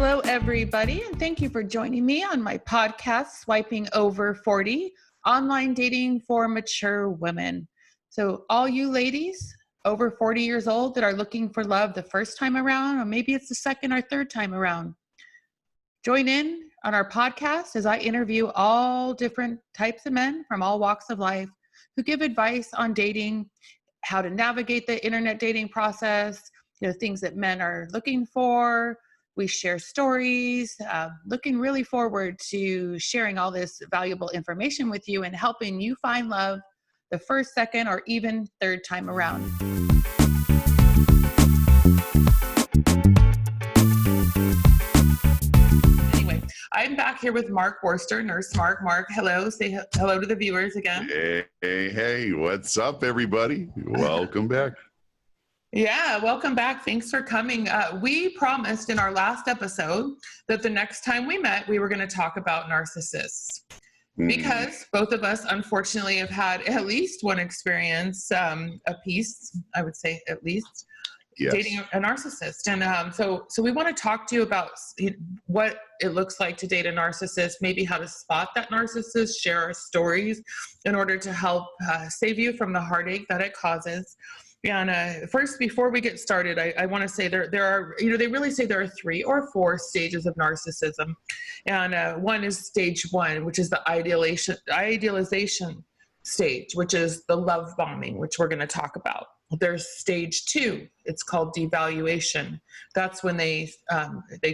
Hello, everybody, and thank you for joining me on my podcast, Swiping Over 40, Online Dating for Mature Women. So all you ladies over 40 years old that are looking for love the first time around, or maybe it's the second or third time around, join in on our podcast as I interview all different types of men from all walks of life who give advice on dating, how to navigate the internet dating process, things that men are looking for. We share stories, looking really forward to sharing all this valuable information with you and helping you find love the first, second, or even third time around. Anyway, I'm back here with Mark Worster, Nurse Mark. Mark, hello. Say hello to the viewers again. Hey, what's up, everybody? Welcome back. Yeah, welcome back. Thanks for coming. We promised in our last episode that the next time we met, we were going to talk about narcissists. Because both of us, unfortunately, have had at least one experience a piece, I would say at least, dating a narcissist. And so we want to talk to you about what it looks like to date a narcissist, maybe how to spot that narcissist, share our stories in order to help save you from the heartache that it causes. And first, before we get started, I want to say there are, they really say there are 3 or 4 stages of narcissism. And one is stage 1, which is the idealization stage, which is the love bombing, which we're going to talk about. There's stage 2. It's called devaluation. That's when they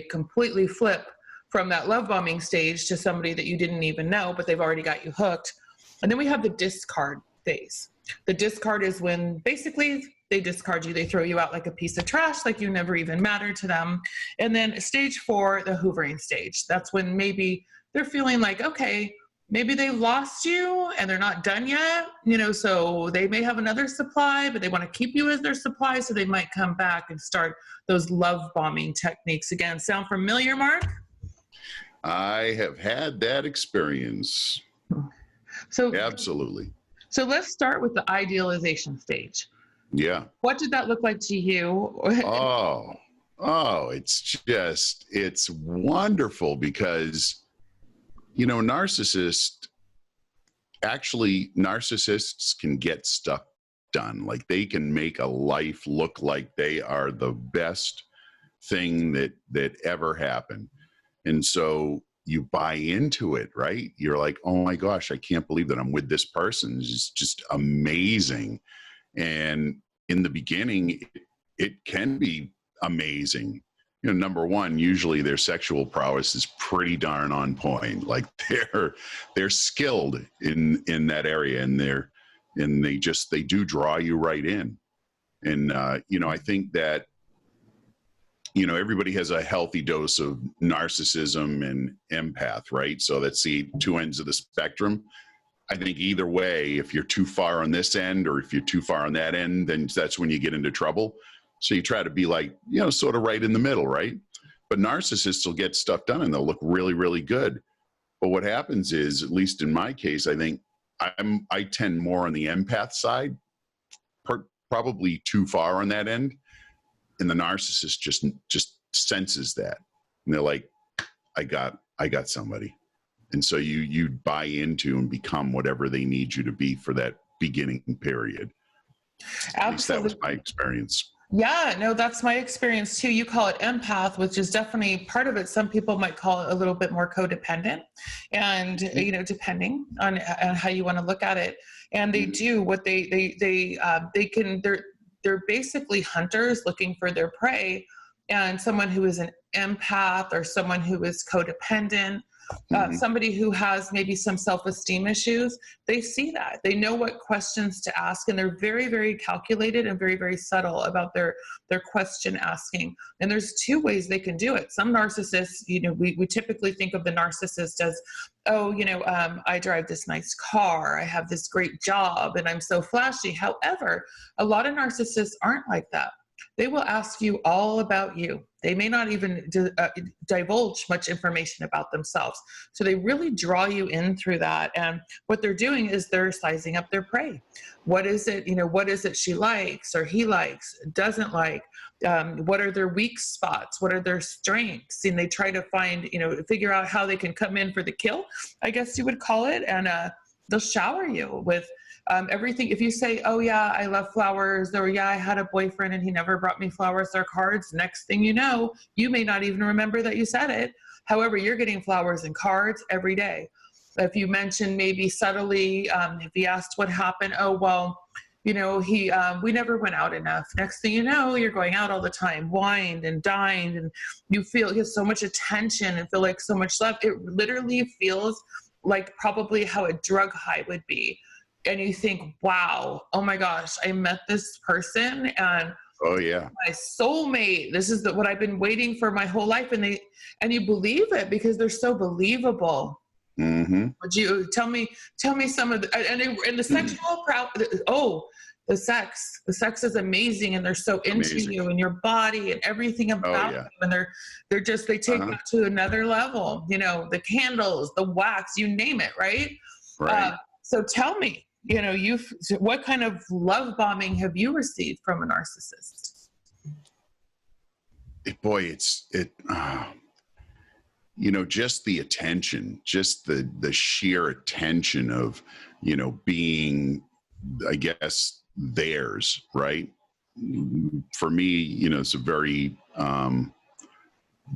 completely flip from that love bombing stage to somebody that you didn't even know, but they've already got you hooked. And then we have the discard phase. The discard is when basically they discard you. They throw you out like a piece of trash, like you never even mattered to them. And then stage 4, the hoovering stage. That's when maybe they're feeling like, okay, maybe they lost you and they're not done yet, so they may have another supply, but they want to keep you as their supply. So they might come back and start those love bombing techniques again. Sound familiar, Mark? I have had that experience. So absolutely. So let's start with the idealization stage. Yeah. What did that look like to you? It's wonderful because, narcissists can get stuff done. Like they can make a life look like they are the best thing that ever happened. And so you buy into it, right? You're like, oh my gosh, I can't believe that I'm with this person. It's just amazing. And in the beginning, it can be amazing. Number one, usually their sexual prowess is pretty darn on point. Like they're skilled in that area, and they do draw you right in. And I think that everybody has a healthy dose of narcissism and empath, right? So that's the 2 ends of the spectrum. I think either way, if you're too far on this end or if you're too far on that end, then that's when you get into trouble. So you try to be like, sort of right in the middle, right? But narcissists will get stuff done and they'll look really, really good. But what happens is, at least in my case, I think I tend more on the empath side, probably too far on that end. And the narcissist just senses that. And they're like, I got somebody. And so you buy into and become whatever they need you to be for that beginning period. Absolutely. At least that was my experience. Yeah, no, that's my experience too. You call it empath, which is definitely part of it. Some people might call it a little bit more codependent, and depending on how you want to look at it. And they do what they're basically hunters looking for their prey, and someone who is an empath or someone who is codependent, somebody who has maybe some self-esteem issues, they see that. They know what questions to ask, and they're very, very calculated and very, very subtle about their question asking. And there's 2 ways they can do it. Some narcissists, we typically think of the narcissist as, I drive this nice car, I have this great job, and I'm so flashy. However, a lot of narcissists aren't like that. they will ask you all about you. They may not even divulge much information about themselves. So they really draw you in through that. And what they're doing is they're sizing up their prey. What is it, what is it she likes or he likes, doesn't like? What are their weak spots? What are their strengths? And they try to find, figure out how they can come in for the kill, I guess you would call it. And they'll shower you with everything. If you say, oh yeah, I love flowers, or yeah, I had a boyfriend and he never brought me flowers or cards, next thing you know, you may not even remember that you said it. However, you're getting flowers and cards every day. If you mention maybe subtly, if he asked what happened, oh, well, we never went out enough. Next thing you know, you're going out all the time, wined and dined, and you get so much attention and feel like so much love. It literally feels like probably how a drug high would be. And you think, wow, oh my gosh, I met this person and oh yeah, my soulmate. This is what I've been waiting for my whole life. And you believe it because they're so believable. Mm-hmm. Would you tell me some of the, and the sexual the sex is amazing. And they're so into you and your body and everything about you. And they take that to another level, the candles, the wax, you name it. Right. So tell me, what kind of love bombing have you received from a narcissist? Boy, just the attention, just the sheer attention of, being, I guess, theirs, right? For me, it's a very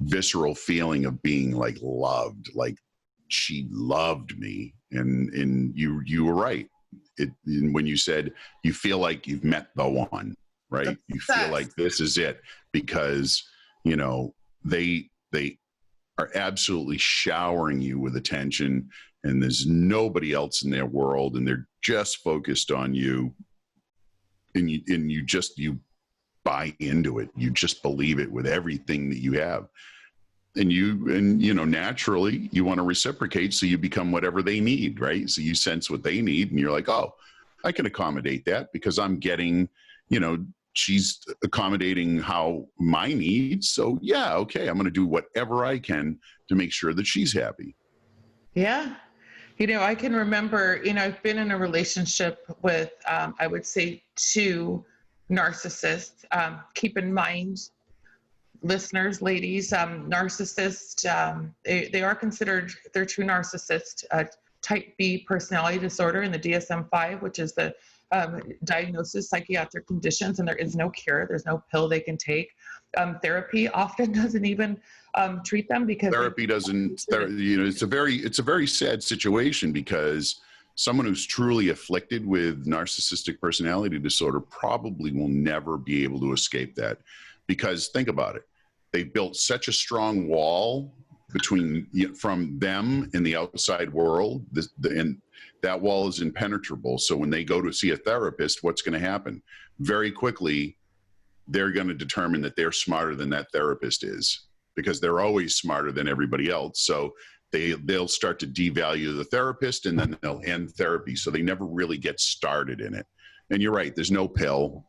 visceral feeling of being like loved, like she loved me. And you were right. When you said you feel like you've met the one, right? You feel like this is it because, they are absolutely showering you with attention and there's nobody else in their world and they're just focused on you and you buy into it. You just believe it with everything that you have. And naturally you want to reciprocate. So you become whatever they need, right? So you sense what they need and you're like, oh, I can accommodate that because I'm getting, she's accommodating how my needs. So yeah, okay, I'm going to do whatever I can to make sure that she's happy. Yeah. I can remember, I've been in a relationship with, I would say 2 narcissists. Keep in mind, listeners, ladies, narcissists, they are considered, they're true narcissists, type B personality disorder in the DSM-5, which is the diagnosis psychiatric conditions, and there is no cure. There's no pill they can take. Therapy often doesn't even treat them because therapy doesn't. It's a very sad situation because someone who's truly afflicted with narcissistic personality disorder probably will never be able to escape that. Because think about it, they built such a strong wall from them and the outside world, and that wall is impenetrable. So when they go to see a therapist, what's going to happen? Very quickly, they're going to determine that they're smarter than that therapist is because they're always smarter than everybody else. So they'll start to devalue the therapist and then they'll end therapy. So they never really get started in it. And you're right, there's no pill.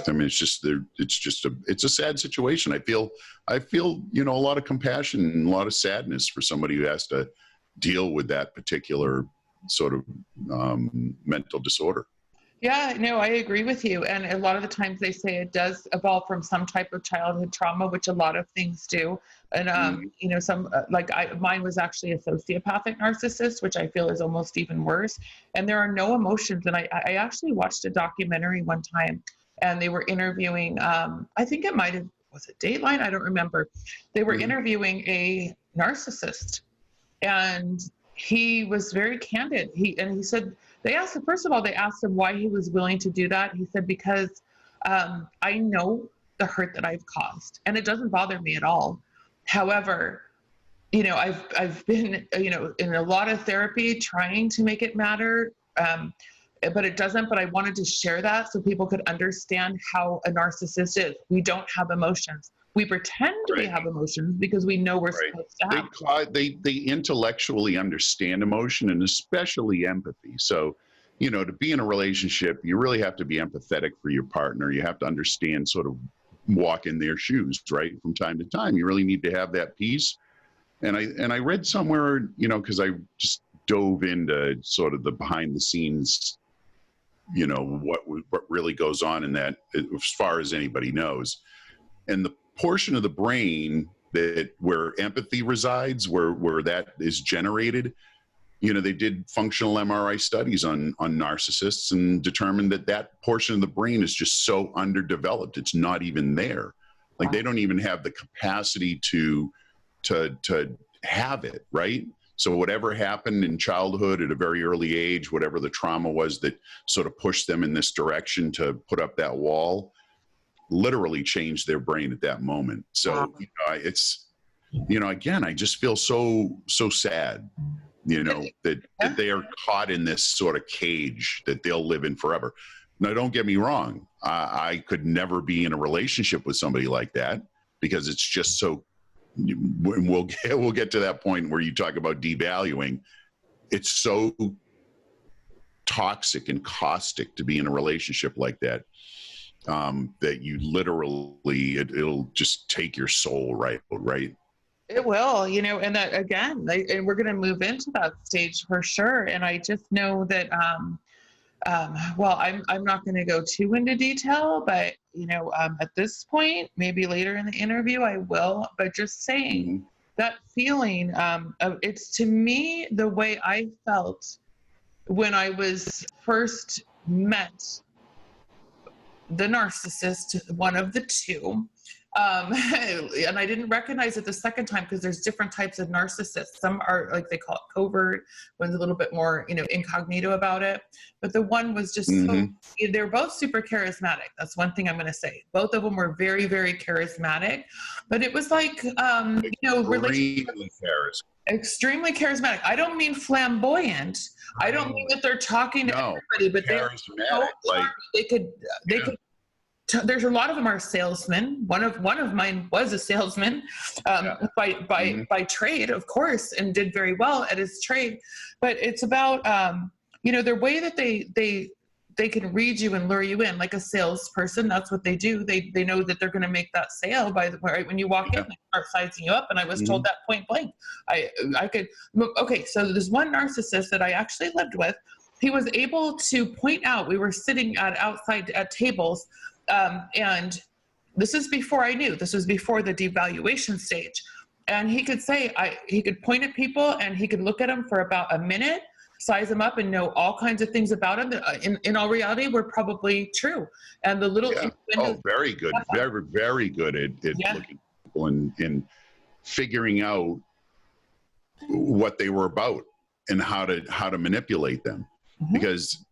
I mean, it's a sad situation. I feel, a lot of compassion and a lot of sadness for somebody who has to deal with that particular sort of mental disorder. Yeah, no, I agree with you. And a lot of the times they say it does evolve from some type of childhood trauma, which a lot of things do. And, mine was actually a sociopathic narcissist, which I feel is almost even worse. And there are no emotions. And I actually watched a documentary one time and they were interviewing, I think it was it Dateline? I don't remember. They were interviewing a narcissist and he was very candid. He said, they asked him why he was willing to do that. He said, because I know the hurt that I've caused and it doesn't bother me at all. However, I've been, in a lot of therapy trying to make it matter. But it doesn't, but I wanted to share that so people could understand how a narcissist is. We don't have emotions. We pretend we have emotions because we know we're supposed to have. They intellectually understand emotion and especially empathy. So, to be in a relationship, you really have to be empathetic for your partner. You have to understand, sort of walk in their shoes, right? From time to time, you really need to have that peace. And I read somewhere, because I just dove into sort of the behind the scenes, what really goes on in that, as far as anybody knows. And the portion of the brain where empathy resides, where that is generated, they did functional MRI studies on narcissists and determined that portion of the brain is just so underdeveloped. It's not even there. Like, they don't even have the capacity to have it, right? So whatever happened in childhood at a very early age, whatever the trauma was that sort of pushed them in this direction to put up that wall, literally changed their brain at that moment. So, it's, again, I just feel so sad, that they are caught in this sort of cage that they'll live in forever. Now, don't get me wrong. I could never be in a relationship with somebody like that, because it's just so, we'll get to that point where you talk about devaluing. It's so toxic and caustic to be in a relationship like that, that you literally, it'll just take your soul right? It will, and that, again, and we're going to move into that stage for sure. And I just know that, well, I'm not going to go too into detail, but, at this point, maybe later in the interview, I will, but just saying that feeling, it's, to me, the way I felt when I was first met the narcissist, one of the two. And I didn't recognize it the second time, because there's different types of narcissists. Some are, like, they call it covert, one's a little bit more, incognito about it. But the one was just they're both super charismatic. That's one thing I'm going to say. Both of them were very, very charismatic. But it was like, extremtremely charismatic. I don't mean flamboyant. I don't mean that they're talking to everybody, but they're so charming. They could there's a lot of them are salesmen. One of mine was a salesman, by trade, of course, and did very well at his trade. But it's about their way that they can read you and lure you in, like a salesperson. That's what they do. They know that they're going to make that sale right when you walk in. They start sizing you up, and I was told that point blank. I could. Okay, so there's one narcissist that I actually lived with. He was able to point out. We were sitting outside at tables. And this is before I knew. This was before the devaluation stage. And he could say, he could point at people, and he could look at them for about a minute, size them up, and know all kinds of things about them that in all reality were probably true. And the little very good, very, very good at looking at people and figuring out what they were about and how to manipulate them. Because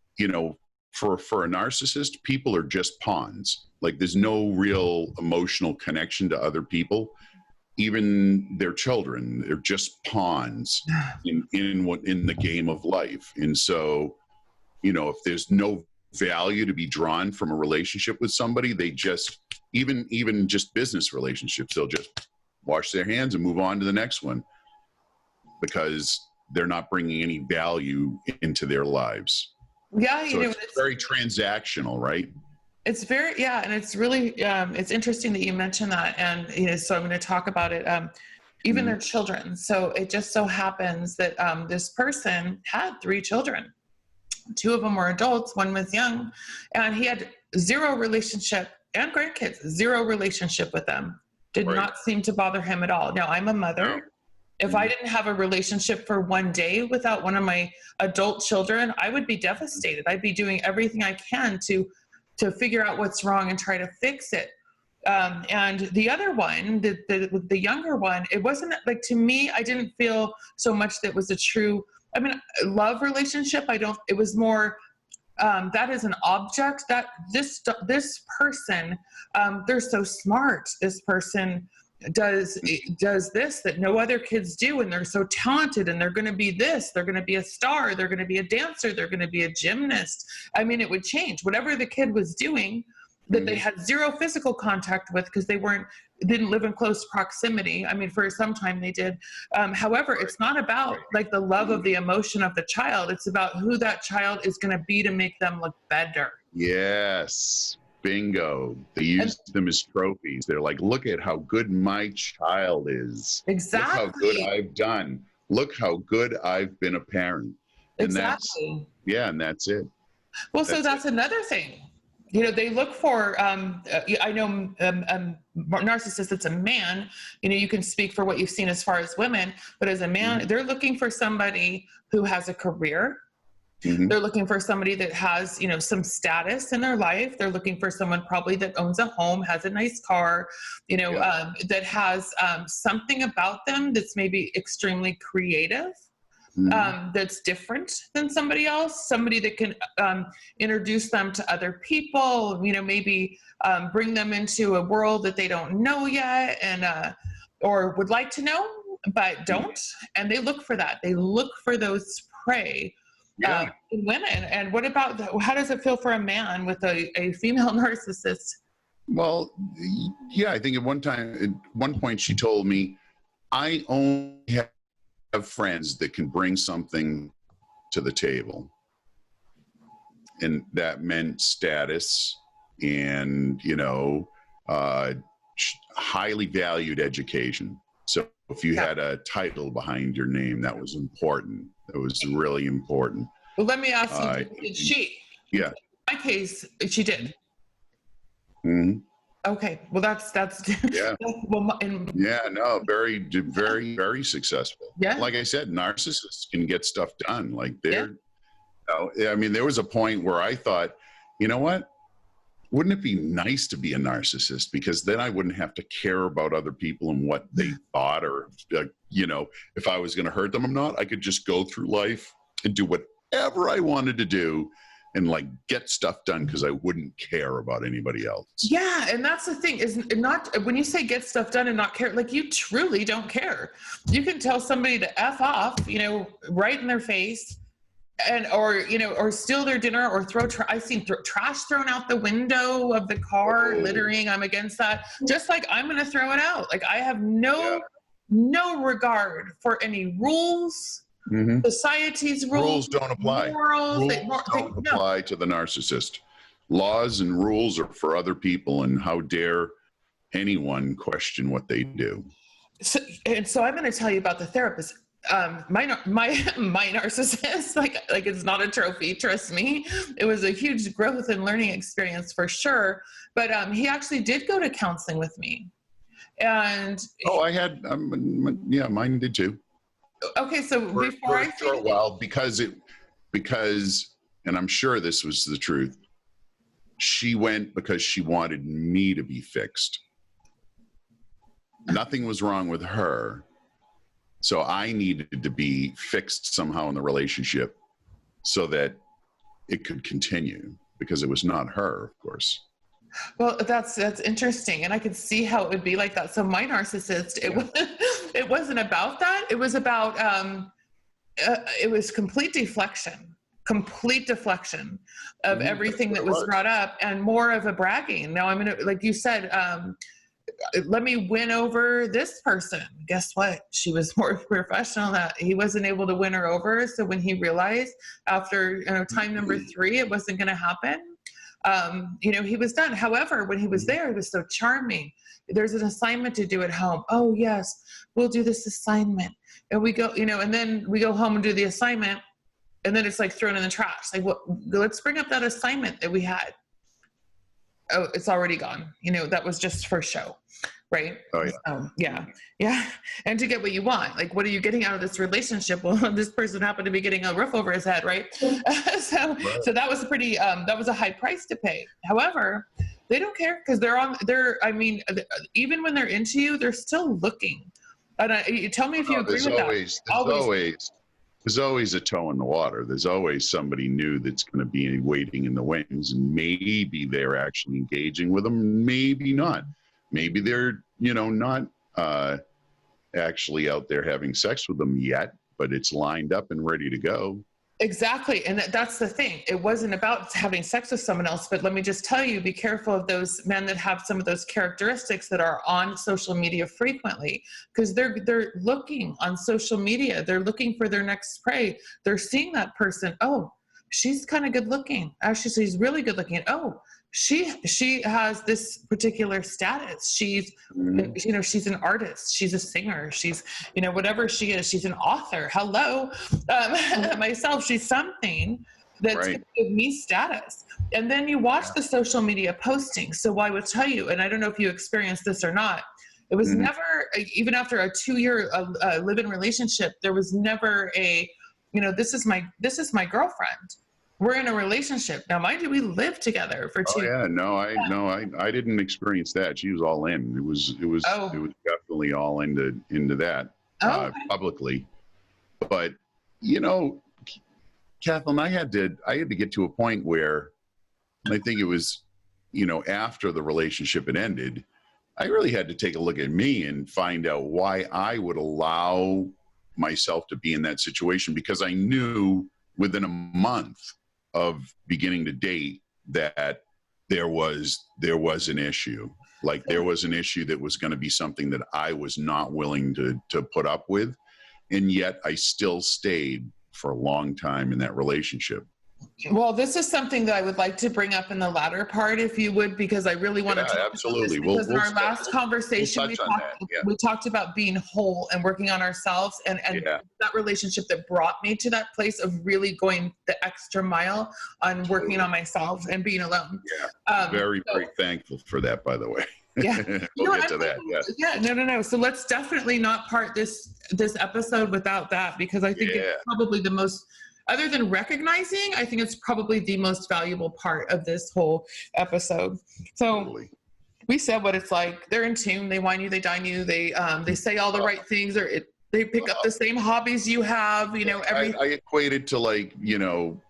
for a narcissist, people are just pawns. Like, there's no real emotional connection to other people, even their children. They're just pawns in the game of life. And so, if there's no value to be drawn from a relationship with somebody, they just, even just business relationships, they'll just wash their hands and move on to the next one, because they're not bringing any value into their lives. Yeah, so it's very transactional, right? It's very, and it's really, it's interesting that you mentioned that. And, so I'm going to talk about it, even their children. So it just so happens that this person had 3 children. 2 of them were adults, 1 was young, and he had 0 relationship, and grandkids, 0 relationship with them. Did not seem to bother him at all. Now, I'm a mother. If I didn't have a relationship for one day without one of my adult children, I would be devastated. I'd be doing everything I can to figure out what's wrong and try to fix it. And the other one, the younger one, it wasn't like, to me, I didn't feel so much that was a true, love relationship. It was more, that is an object that this person, they're so smart. This person does this that no other kids do, and they're so talented, and they're going to be this, they're going to be a star, they're going to be a dancer, they're going to be a gymnast. It would change whatever the kid was doing that they had 0 physical contact with, because they weren't didn't live in close proximity. I mean, for some time they did. However, it's not about like the love of the emotion of the child. It's about who that child is going to be to make them look better. Yes. Bingo. They use them as trophies. They're like, look at how good my child is. Exactly. Look how good I've done. Look how good I've been a parent. And exactly. and that's it. Well, so that's another thing. You know, they look for, I know narcissist, it's a man, you know, you can speak for what you've seen as far as women, but as a man, they're looking for somebody who has a career. They're looking for somebody that has, you know, some status in their life. They're looking for someone probably that owns a home, has a nice car, you know, that has something about them that's maybe extremely creative. That's different than somebody else, somebody that can introduce them to other people, you know, maybe bring them into a world that they don't know yet and or would like to know, but don't. And they look for that. They look for those prey in women. And what about, how does it feel for a man with a female narcissist? Well, yeah, I think at one point she told me, I only have friends that can bring something to the table, and that meant status and, you know, highly valued education. So if you had a title behind your name, that was important. That was really important. Well, let me ask you, did she? Yeah. In my case, she did. Okay, well, that's yeah. No, very, very, very successful. Yeah. Like I said, narcissists can get stuff done. Like they're, I mean, there was a point where I thought, you know what? Wouldn't it be nice to be a narcissist? Because then I wouldn't have to care about other people and what they thought, or, you know, if I was going to hurt them or not. I could just go through life and do whatever I wanted to do and like get stuff done because I wouldn't care about anybody else. Yeah, and that's the thing, is not when you say get stuff done and not care, like you truly don't care. You can tell somebody to F off, you know, right in their face, and or, you know, or steal their dinner, or throw I've seen trash thrown out the window of the car, littering. I'm against that. Just like I'm going to throw it out. Like I have no regard for any rules. Society's rules don't apply. Morals, rules don't apply to the narcissist. Laws and rules are for other people, and how dare anyone question what they do. So I'm going to tell you about the therapist. My narcissist, like it's not a trophy, trust me. It was a huge growth and learning experience for sure. But he actually did go to counseling with me, and I had mine did too. Okay, so before I for a while, because, and I'm sure this was the truth, she went because she wanted me to be fixed. Nothing was wrong with her, so I needed to be fixed somehow in the relationship so that it could continue, because it was not her, of course. Well, that's interesting, and I could see how it would be like that. So my narcissist, it wasn't about that. It was about it was complete deflection of everything that was brought up, and more of a bragging. Now I'm gonna, like you said, let me win over this person. Guess what? She was more professional that he wasn't able to win her over. So when he realized after time number 3 it wasn't going to happen, he was done. However, when he was there, he was so charming. There's an assignment to do at home. Oh yes, we'll do this assignment. And we go, and then we go home and do the assignment. And then it's like thrown in the trash. Like, let's bring up that assignment that we had. Oh, it's already gone. That was just for show. Right. Oh yeah. Yeah. And to get what you want, like, what are you getting out of this relationship? Well, this person happened to be getting a roof over his head. Right. So that was that was a high price to pay. However, they don't care, because even when they're into you, they're still looking. And you tell me if you agree with that. There's always a toe in the water. There's always somebody new that's going to be waiting in the wings, and maybe they're actually engaging with them, maybe not. Maybe they're, not actually out there having sex with them yet, but it's lined up and ready to go. Exactly. And that's the thing. It wasn't about having sex with someone else, but let me just tell you, be careful of those men that have some of those characteristics that are on social media frequently, because they're looking on social media. They're looking for their next prey. They're seeing that person. Oh, she's kind of good looking. Actually, she's really good looking. Oh, she has this particular status. She's, you know, she's an artist. She's a singer. She's, you know, whatever she is, she's an author. Hello. Myself, she's something that's Right. going to give me status. And then you watch the social media posting. So I would tell you, and I don't know if you experienced this or not, it was never, even after a 2-year live-in relationship, there was never a, you know, this is my girlfriend. We're in a relationship now. Mind you, we lived together for 2 years. Oh yeah, no, I didn't experience that. She was all in. It was definitely all into that publicly. But you know, Kathlyn, I had to get to a point where, and I think it was, you know, after the relationship had ended, I really had to take a look at me and find out why I would allow myself to be in that situation, because I knew within a month of beginning to date that there was an issue. Like there was an issue that was going to be something that I was not willing to put up with. And yet I still stayed for a long time in that relationship. Well, this is something that I would like to bring up in the latter part, if you would, because I really want to talk absolutely. about this, because in our last conversation, we talked about being whole and working on ourselves, and that relationship that brought me to that place of really going the extra mile on working on myself and being alone. Yeah, very thankful for that, by the way. Yeah, we'll get to that. No. So let's definitely not part this episode without that, because I think it's probably the most. Other than recognizing, I think it's probably the most valuable part of this whole episode. So we said what it's like. They're in tune. They wine you. They dine you. They say all the right things. Or they pick up the same hobbies you have. You know, everything. I equate it to, like, you know,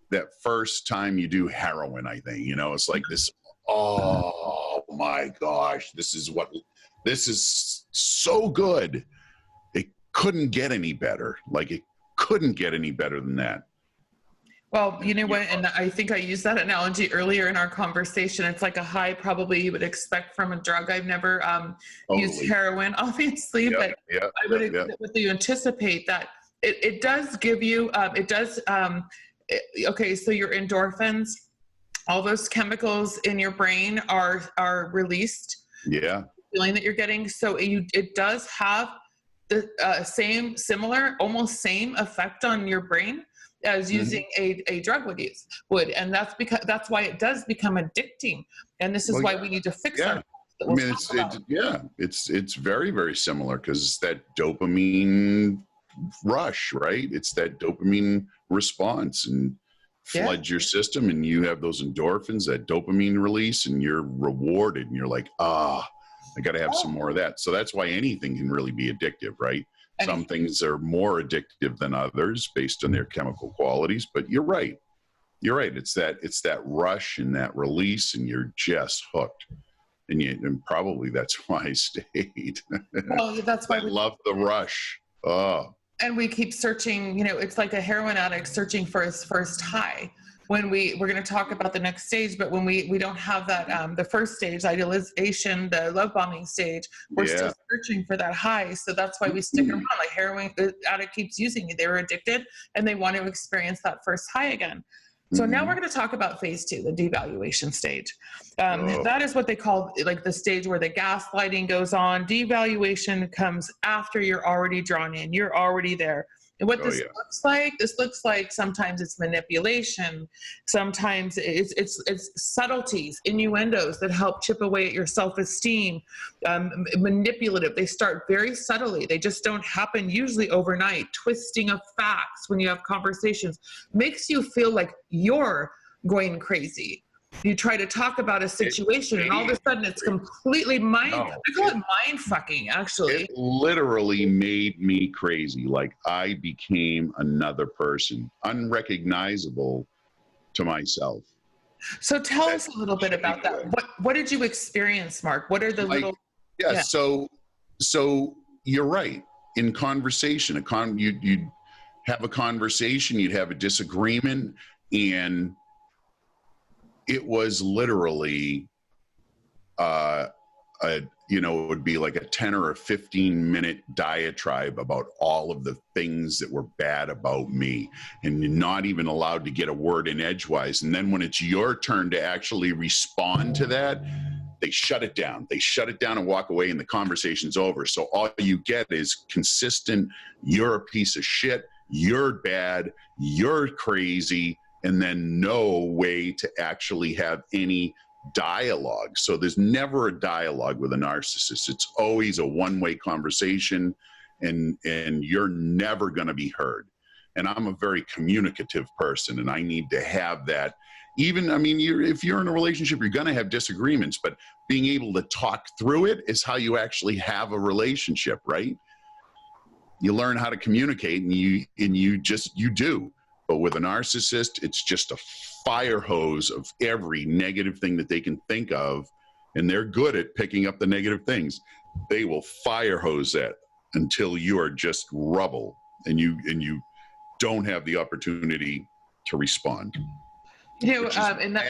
that first time you do heroin. I think, you know, it's like this. Oh my gosh, this is so good. It couldn't get any better. Like it couldn't get any better than that. Well, you know what? And I think I used that analogy earlier in our conversation. It's like a high probably you would expect from a drug. I've never used heroin, obviously, but I would with you anticipate that it does give you, okay, so your endorphins, all those chemicals in your brain are released. Yeah. Feeling that you're getting. So it does have the almost same effect on your brain as using a drug would. And that's why it does become addicting. And this is why we need to fix it. I mean, it's very, very similar, because it's that dopamine rush, right? It's that dopamine response, and floods your system, and you have those endorphins, that dopamine release, and you're rewarded, and you're like, I got to have some more of that. So that's why anything can really be addictive, right? Some things are more addictive than others based on their chemical qualities, but you're right. It's that rush and that release, and you're just hooked. And probably that's why I stayed. Well, that's why I love the rush. Oh. And we keep searching, you know, it's like a heroin addict searching for his first high. When we're going to talk about the next stage, but when we don't have that, the first stage, idealization, the love bombing stage, we're still searching for that high. So that's why we stick around. Like heroin, the addict keeps using it. They were addicted and they want to experience that first high again. So now we're going to talk about phase 2, the devaluation stage. That is what they call like the stage where the gaslighting goes on. Devaluation comes after you're already drawn in. You're already there. And what this looks like sometimes it's manipulation. Sometimes it's subtleties, innuendos that help chip away at your self-esteem. Manipulative. They start very subtly. They just don't happen usually overnight. Twisting of facts when you have conversations makes you feel like you're going crazy. You try to talk about a situation and all of a sudden it's completely I call it mind fucking, actually. It literally made me crazy. Like I became another person, unrecognizable to myself. So tell us a little bit about that. What did you experience, Mark? What are the little... So you're right. In conversation, have a conversation, you'd have a disagreement, and it was literally, it would be like a 10 or a 15-minute diatribe about all of the things that were bad about me, and you're not even allowed to get a word in edgewise. And then when it's your turn to actually respond to that, they shut it down. They shut it down and walk away, and the conversation's over. So all you get is consistent, you're a piece of shit, you're bad, you're crazy, and then no way to actually have any dialogue. So there's never a dialogue with a narcissist. It's always a one-way conversation, and you're never going to be heard. And I'm a very communicative person, and I need to have that. Even, I mean, if you're in a relationship, you're going to have disagreements, but being able to talk through it is how you actually have a relationship, right? You learn how to communicate, and you do. But with a narcissist, it's just a fire hose of every negative thing that they can think of, and they're good at picking up the negative things. They will fire hose that until you are just rubble, and you don't have the opportunity to respond. And that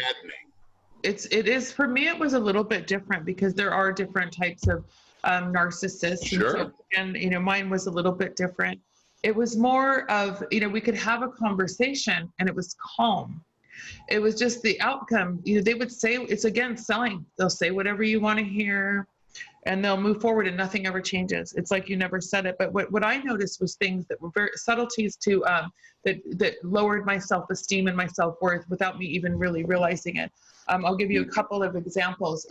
it is, for me, it was a little bit different because there are different types of narcissists. Sure. And so, mine was a little bit different. It was more of, we could have a conversation and it was calm. It was just the outcome. They would say, it's again, selling. They'll say whatever you want to hear and they'll move forward and nothing ever changes. It's like you never said it. But what I noticed was things that were very subtleties to, that lowered my self-esteem and my self-worth without me even really realizing it. I'll give you a couple of examples.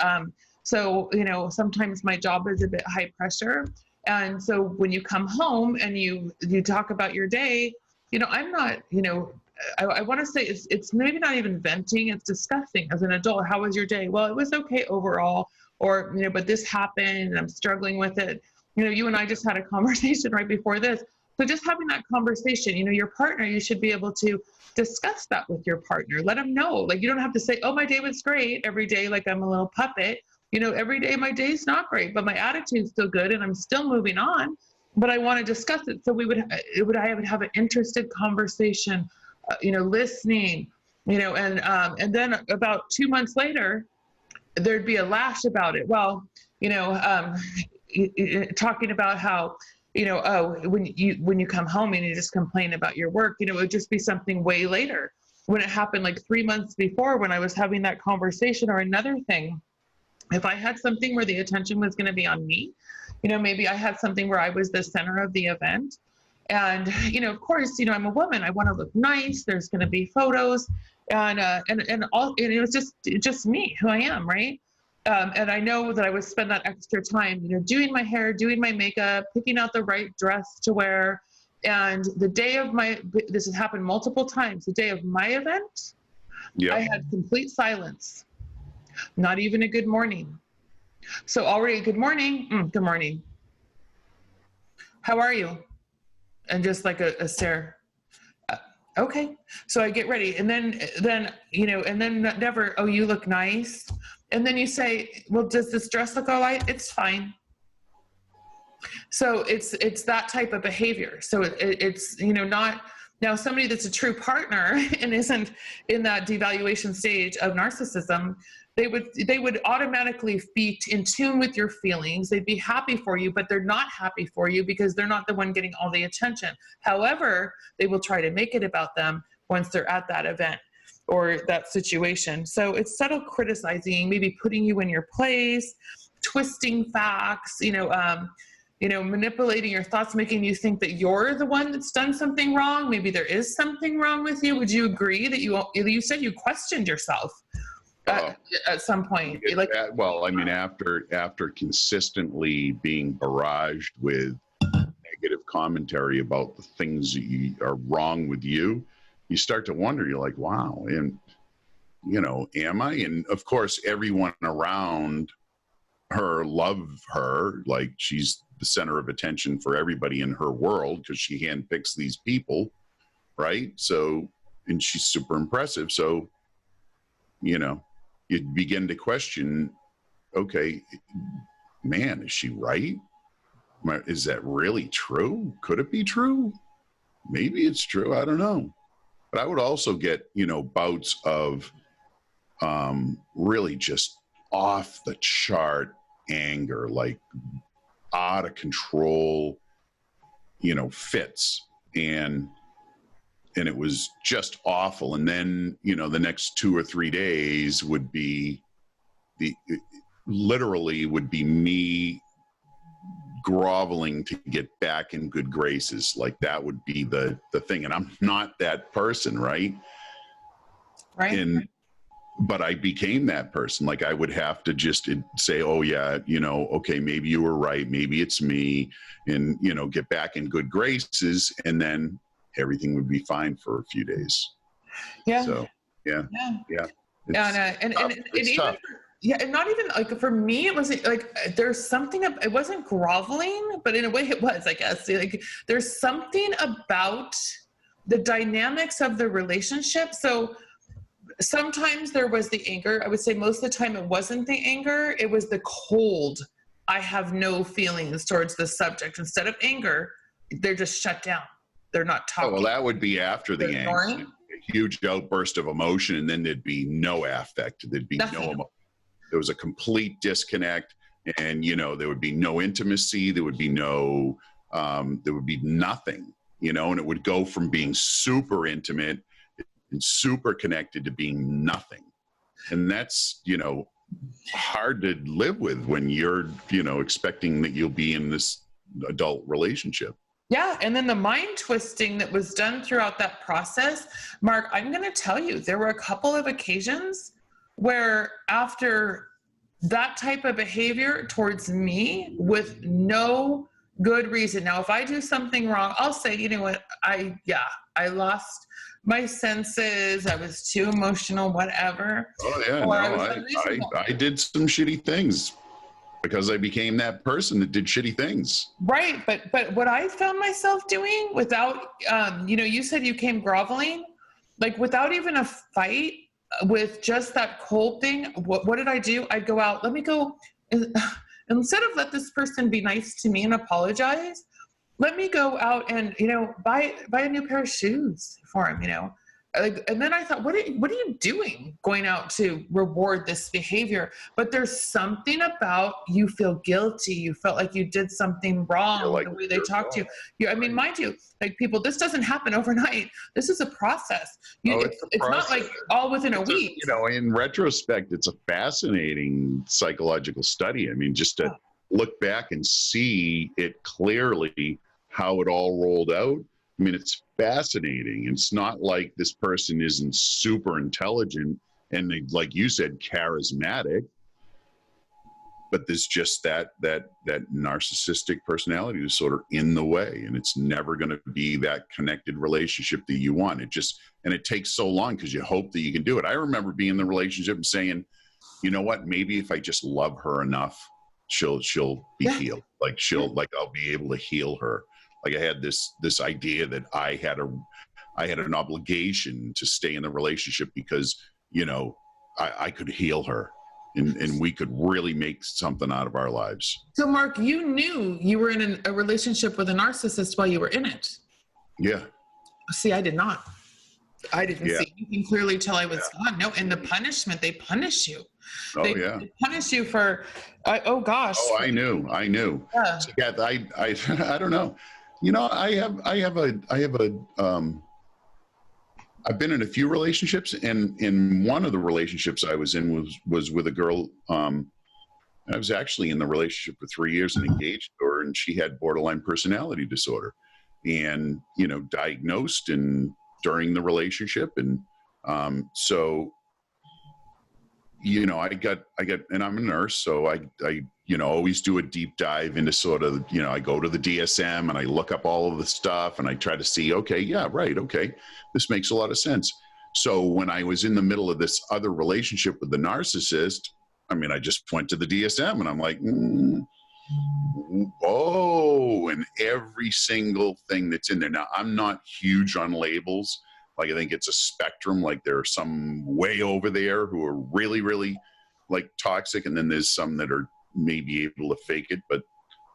So, sometimes my job is a bit high pressure. And so when you come home and you talk about your day, I'm not, I want to say it's maybe not even venting, it's discussing as an adult. How was your day? Well, it was okay overall, or, but this happened and I'm struggling with it. You and I just had a conversation right before this. So just having that conversation, your partner, you should be able to discuss that with your partner. Let them know. Like, you don't have to say, oh, my day was great every day, like I'm a little puppet. Every day my day's not great, but my attitude's still good and I'm still moving on, but I want to discuss it. So I would have an interested conversation, listening, and then about 2 months later, there'd be a lash about it. Well, talking about how, when you come home and you just complain about your work, it would just be something way later when it happened like 3 months before when I was having that conversation. Or another thing, if I had something where the attention was going to be on me, maybe I had something where I was the center of the event. And, of course, I'm a woman. I want to look nice. There's going to be photos and it was just me, who I am. Right. And I know that I would spend that extra time, doing my hair, doing my makeup, picking out the right dress to wear. And the day of this has happened multiple times. The day of my event, I had complete silence. Not even a good morning. So already, good morning. Good morning. How are you? And just like a stare. Okay. So I get ready. And then never, oh, you look nice. And then you say, well, does this dress look all right? It's fine. So it's that type of behavior. So it's, not, now somebody that's a true partner and isn't in that devaluation stage of narcissism, they would automatically be in tune with your feelings. They'd be happy for you, but they're not happy for you because they're not the one getting all the attention. However, they will try to make it about them once they're at that event or that situation. So it's subtle criticizing, maybe putting you in your place, twisting facts, manipulating your thoughts, making you think that you're the one that's done something wrong. Maybe there is something wrong with you. Would you agree that you said you questioned yourself? At some point, after consistently being barraged with negative commentary about the things that are wrong with you, you start to wonder. You're like, wow, and am I? And of course, everyone around her love her, like she's the center of attention for everybody in her world because she handpicks these people, right? So, and she's super impressive. So, you begin to question, okay, man, is she right? Is that really true? Could it be true? maybe it's true. I don't know. But I would also get, bouts of really just off the chart anger, like out of control, fits. And it was just awful. And then, the next 2 or 3 days would be literally would be me groveling to get back in good graces. Like that would be the thing. And I'm not that person, right? Right. But I became that person. Like I would have to just say, oh yeah, okay, maybe you were right. Maybe it's me, and, get back in good graces. And then everything would be fine for a few days. Yeah. So yeah. And It's even tough. and not even like for me, it wasn't like there's something. It wasn't groveling, but in a way, it was. I guess like there's something about the dynamics of the relationship. So sometimes there was the anger. I would say most of the time it wasn't the anger. It was the cold. I have no feelings towards the subject. Instead of anger, they're just shut down. They're not talking. Oh, well, that would be after the anger. A huge outburst of emotion, and then there'd be no affect. There'd be Nothing. no emotion. There was a complete disconnect, and there would be no intimacy. There would be no, there would be nothing. And it would go from being super intimate and super connected to being nothing. And that's, hard to live with when you're, expecting that you'll be in this adult relationship. Yeah. And then the mind twisting that was done throughout that process, Mark, I'm going to tell you, there were a couple of occasions where after that type of behavior towards me with no good reason. Now, if I do something wrong, I'll say, you know what, I lost my senses. I was too emotional, whatever. Oh yeah, I did some shitty things because I became that person that did shitty things. Right, but what I found myself doing without, you said you came groveling, like without even a fight, with just that cold thing. What did I do? I'd go out. Let me go. Instead of let this person be nice to me and apologize, let me go out and, buy a new pair of shoes for him, and then I thought, what are you doing going out to reward this behavior? But there's something about you feel guilty. You felt like you did something wrong, like the way they talk to you. I mean, mind you, like people, this doesn't happen overnight. This is a process. It's not like all within a week. In retrospect, it's a fascinating psychological study. I mean, just to look back and see it clearly, how it all rolled out. I mean, it's fascinating. It's not like this person isn't super intelligent and, like you said, charismatic, but there's just that narcissistic personality disorder in the way, and it's never going to be that connected relationship that you want. And it takes so long because you hope that you can do it. I remember being in the relationship and saying, you know what, maybe if I just love her enough, she'll be healed. Like I'll be able to heal her. Like I had this idea that I had an obligation to stay in the relationship because, I could heal her and we could really make something out of our lives. So Mark, you knew you were in a relationship with a narcissist while you were in it. Yeah. See, I did not. I didn't see anything clearly till I was gone. No, and the punishment, they punish you. They punish you for, oh gosh. Oh, I knew. Yeah. So, Kath, I don't know. I've been in a few relationships, and in one of the relationships I was in was with a girl. I was actually in the relationship for 3 years and engaged to her, and she had borderline personality disorder, and diagnosed and during the relationship, and so. I got, and I'm a nurse, so I always do a deep dive into sort of, I go to the DSM and I look up all of the stuff and I try to see, okay, this makes a lot of sense. So when I was in the middle of this other relationship with the narcissist, I mean, I just went to the DSM and I'm like, and every single thing that's in there. Now, I'm not huge on labels. Like, I think it's a spectrum. Like, there are some way over there who are really, really like toxic. And then there's some that are maybe able to fake it. But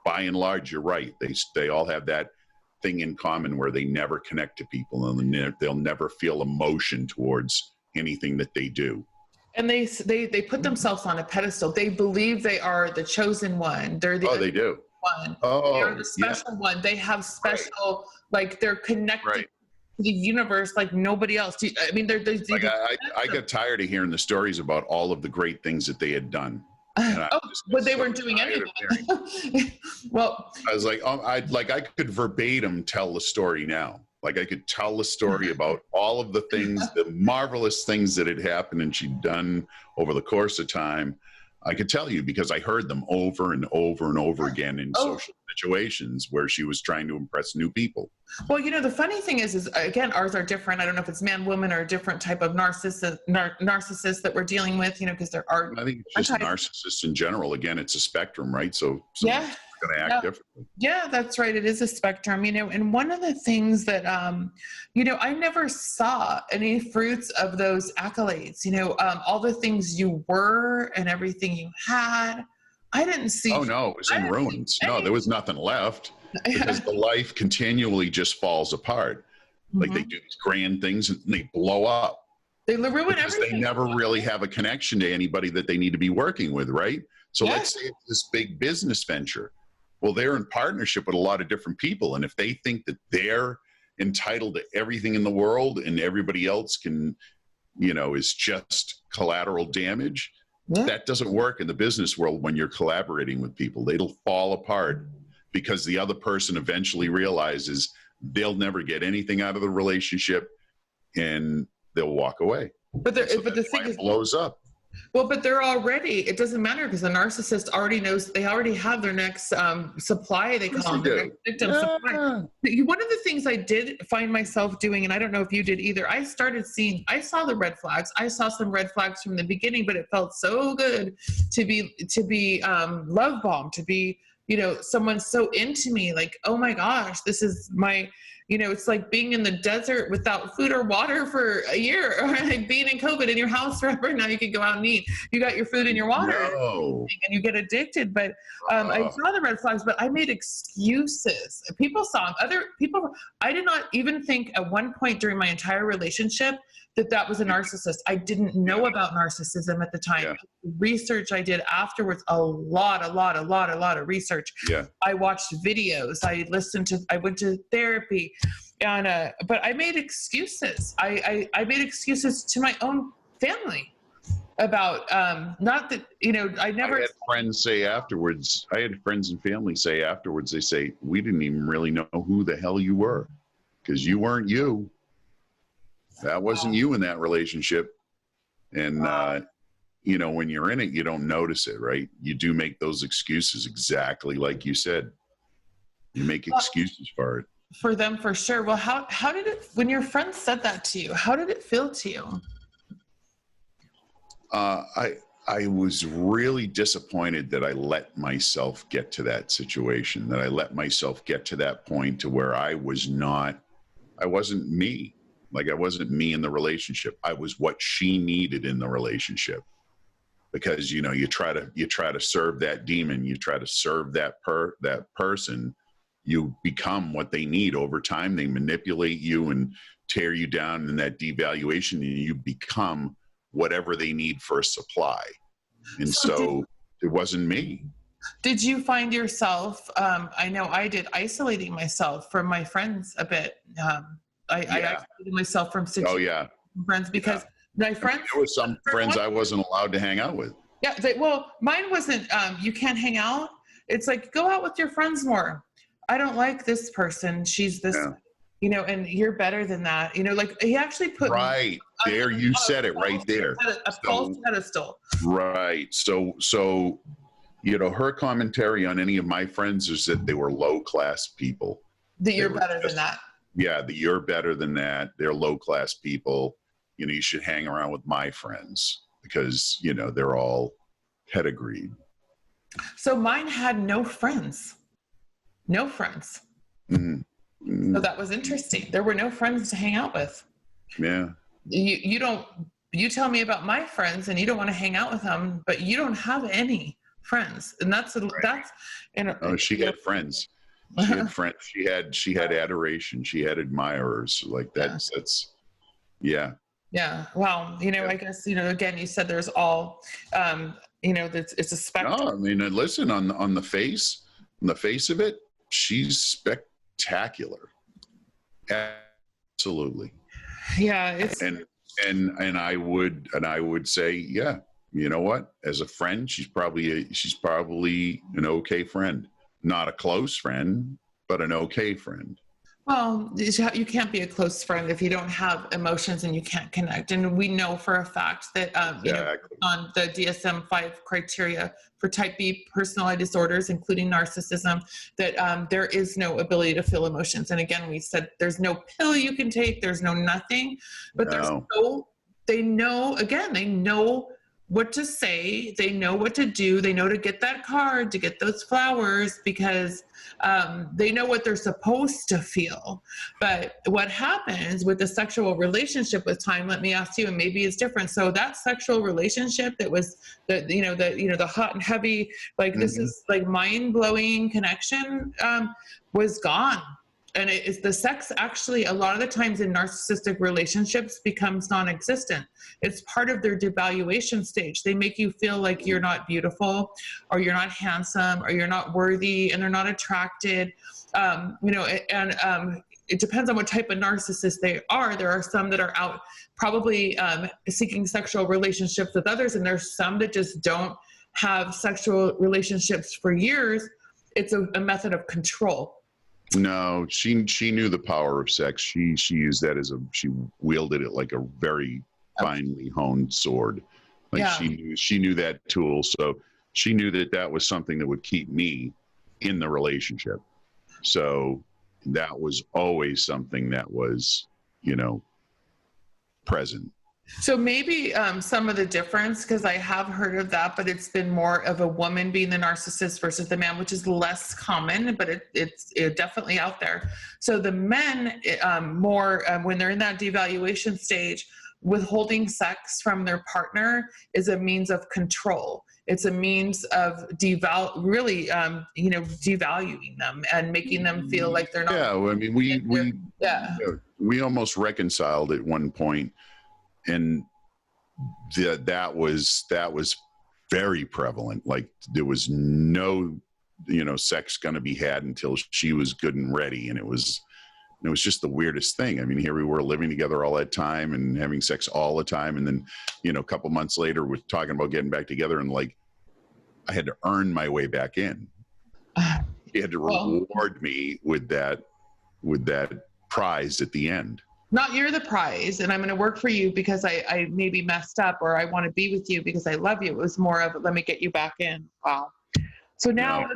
by and large, you're right. They all have that thing in common where they never connect to people, and they'll never feel emotion towards anything that they do. And they put themselves on a pedestal. They believe they are the chosen one. They're the They do. one. Oh, they're the special one. They have special, like they're connected to the universe like nobody else. I mean, I got tired of hearing the stories about all of the great things that they had done. But they weren't doing any of it. Well, I was like, I could verbatim tell the story now. Like I could tell the story about all of the things, the marvelous things that had happened and she'd done over the course of time. I could tell you because I heard them over and over and over again in social situations where she was trying to impress new people. Well, the funny thing is again, ours are different. I don't know if it's man, woman, or a different type of narcissist that we're dealing with, because there are. I think it's just narcissists in general. Again, it's a spectrum, right? So yeah. Going to act differently. Yeah, that's right. It is a spectrum, and one of the things that, I never saw any fruits of those accolades, all the things you were and everything you had, I didn't see. Oh no, it was in ruins. No, there was nothing left because the life continually just falls apart. Like they do these grand things and they blow up. They ruin because everything. They never really have a connection to anybody that they need to be working with, right? So let's say it's this big business venture. Well, they're in partnership with a lot of different people. And if they think that they're entitled to everything in the world and everybody else can, is just collateral damage, that doesn't work in the business world when you're collaborating with people. It'll fall apart because the other person eventually realizes they'll never get anything out of the relationship and they'll walk away. But the thing is, it blows up. Well, but it doesn't matter because the narcissist already knows, they already have their next supply, they call them, their next victim supply. One of the things I did find myself doing, and I don't know if you did either, I saw the red flags. I saw some red flags from the beginning, but it felt so good to be love bombed, to be, someone so into me, like, oh my gosh, this is my, it's like being in the desert without food or water for a year, or like being in COVID in your house forever. Now you can go out and eat. You got your food and your water, and you get addicted. But I saw the red flags, but I made excuses. People saw them. Other people, I did not even think at one point during my entire relationship that was a narcissist. I didn't know about narcissism at the time. Yeah. Research I did afterwards, a lot of research. Yeah. I watched videos. I went to therapy, and but I made excuses. I made excuses to my own family about not that I never. I had friends say afterwards. I had friends and family say afterwards. They say we didn't even really know who the hell you were because you weren't you. That wasn't you in that relationship. And, when you're in it, you don't notice it, right? You do make those excuses exactly like you said. You make excuses for it. For them, for sure. Well, how did it, when your friend said that to you, how did it feel to you? I was really disappointed that I let myself get to that situation, that I let myself get to that point to where I wasn't me. Like I wasn't me in the relationship. I was what she needed in the relationship. Because you try to serve that demon, you try to serve that person, you become what they need over time. They manipulate you and tear you down in that devaluation, and you become whatever they need for a supply. And so it wasn't me. Did you find yourself? I know I did, isolating myself from my friends a bit. I isolated myself from friends because my friends. There were some friends I wasn't allowed to hang out with. Yeah, mine wasn't. You can't hang out. It's like go out with your friends more. I don't like this person. She's this, and you're better than that. Like he actually put right there. You said it right there. A false pedestal. Right. So her commentary on any of my friends is that they were low class people. That you're better than that. Yeah, that you're better than that. They're low-class people. You should hang around with my friends because, they're all pedigreed. So mine had no friends. No friends. Mm-hmm. So that was interesting. There were no friends to hang out with. Yeah. You tell me about my friends and you don't want to hang out with them, but you don't have any friends. And she had friends. She had friends. She had adoration. She had admirers. Like that's yeah. Yeah. Well, I guess, again, you said there's all, it's a spectrum. No, I mean, listen, on the face of it, she's spectacular. Absolutely. Yeah. It's and I would say, yeah, you know what? As a friend, she's probably an okay friend. Not a close friend, but an okay friend. Well, you can't be a close friend if you don't have emotions and you can't connect. And we know for a fact that, Exactly. on the DSM-5 criteria for type B personality disorders, including narcissism, that there is no ability to feel emotions. And again, we said there's no pill you can take, there's no nothing, but they know what to say, they know what to do, they know to get that card, to get those flowers, because they know what they're supposed to feel. But what happens with the sexual relationship with time, let me ask you, and maybe it's different. So that sexual relationship that was the hot and heavy, like this is like mind-blowing connection, was gone. And it is the sex actually a lot of the times in narcissistic relationships becomes non-existent. It's part of their devaluation stage. They make you feel like you're not beautiful, or you're not handsome, or you're not worthy, and they're not attracted. It depends on what type of narcissist they are. There are some that are out probably seeking sexual relationships with others, and there's some that just don't have sexual relationships for years. It's a method of control. No, she knew the power of sex. She used that she wielded it like a very finely honed sword. Like she knew that tool. So she knew that was something that would keep me in the relationship. So that was always something that was, present. So maybe some of the difference, because I have heard of that, but it's been more of a woman being the narcissist versus the man, which is less common, but it's definitely out there. So the men more when they're in that devaluation stage, withholding sex from their partner is a means of control. It's a means of devaluing them and making them feel like they're not. Yeah, I mean, we almost reconciled at one point. And that was very prevalent. Like there was no, sex going to be had until she was good and ready. And it was just the weirdest thing. I mean, here we were living together all that time and having sex all the time. And then, a couple months later, we're talking about getting back together, and like, I had to earn my way back in. He had to reward me with that prize at the end. Not you're the prize, and I'm going to work for you because I maybe messed up, or I want to be with you because I love you. It was more of, let me get you back in. Wow. So now